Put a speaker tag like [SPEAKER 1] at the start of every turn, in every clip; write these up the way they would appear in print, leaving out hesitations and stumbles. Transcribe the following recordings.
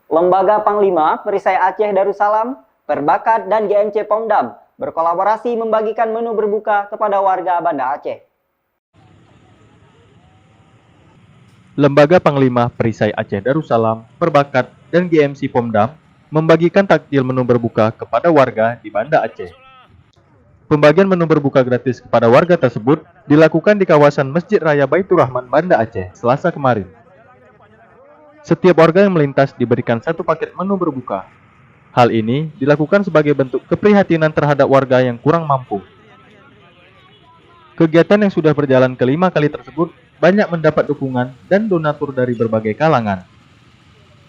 [SPEAKER 1] Lembaga Panglima Perisai Aceh Darussalam, Perbakat, dan GMC Pomdam berkolaborasi membagikan menu berbuka kepada warga Banda Aceh.
[SPEAKER 2] Lembaga Panglima Perisai Aceh Darussalam, Perbakat, dan GMC Pomdam membagikan takjil menu berbuka kepada warga di Banda Aceh. Pembagian menu berbuka gratis kepada warga tersebut dilakukan di kawasan Masjid Raya Baitur Rahman, Banda Aceh, Selasa kemarin. Setiap warga yang melintas diberikan satu paket menu berbuka. Hal ini dilakukan sebagai bentuk keprihatinan terhadap warga yang kurang mampu. Kegiatan yang sudah berjalan kelima kali tersebut banyak mendapat dukungan dan donatur dari berbagai kalangan.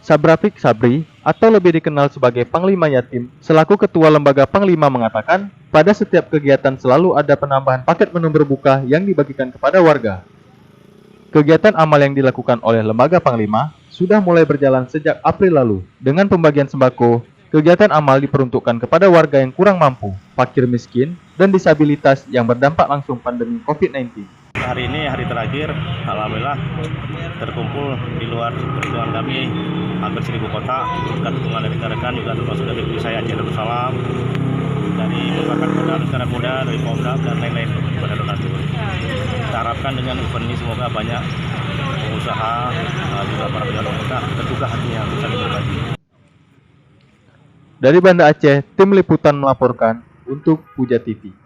[SPEAKER 2] Sabrafik Sabri, atau lebih dikenal sebagai Panglima Yatim, selaku Ketua Lembaga Panglima mengatakan, pada setiap kegiatan selalu ada penambahan paket menu berbuka yang dibagikan kepada warga. Kegiatan amal yang dilakukan oleh Lembaga Panglima sudah mulai berjalan sejak April lalu. Dengan pembagian sembako, kegiatan amal diperuntukkan kepada warga yang kurang mampu, fakir miskin, dan disabilitas yang berdampak langsung pandemi COVID-19.
[SPEAKER 3] Hari ini hari terakhir, alhamdulillah terkumpul di luar perhitungan kami hampir 1000 kota, berkat dukungan dari rekan-rekan juga termasuk dari Perisai Aceh Darussalam, dari Perbakat Muda, Rekan Muda, dari Pomdam, dan lain-lain kepada donatur. Kita harapkan dengan event ini semoga banyak pengusaha, juga para pejabat pemerintah terbuka hatinya bisa berbagi.
[SPEAKER 2] Dari Banda Aceh, tim liputan melaporkan untuk Puja TV.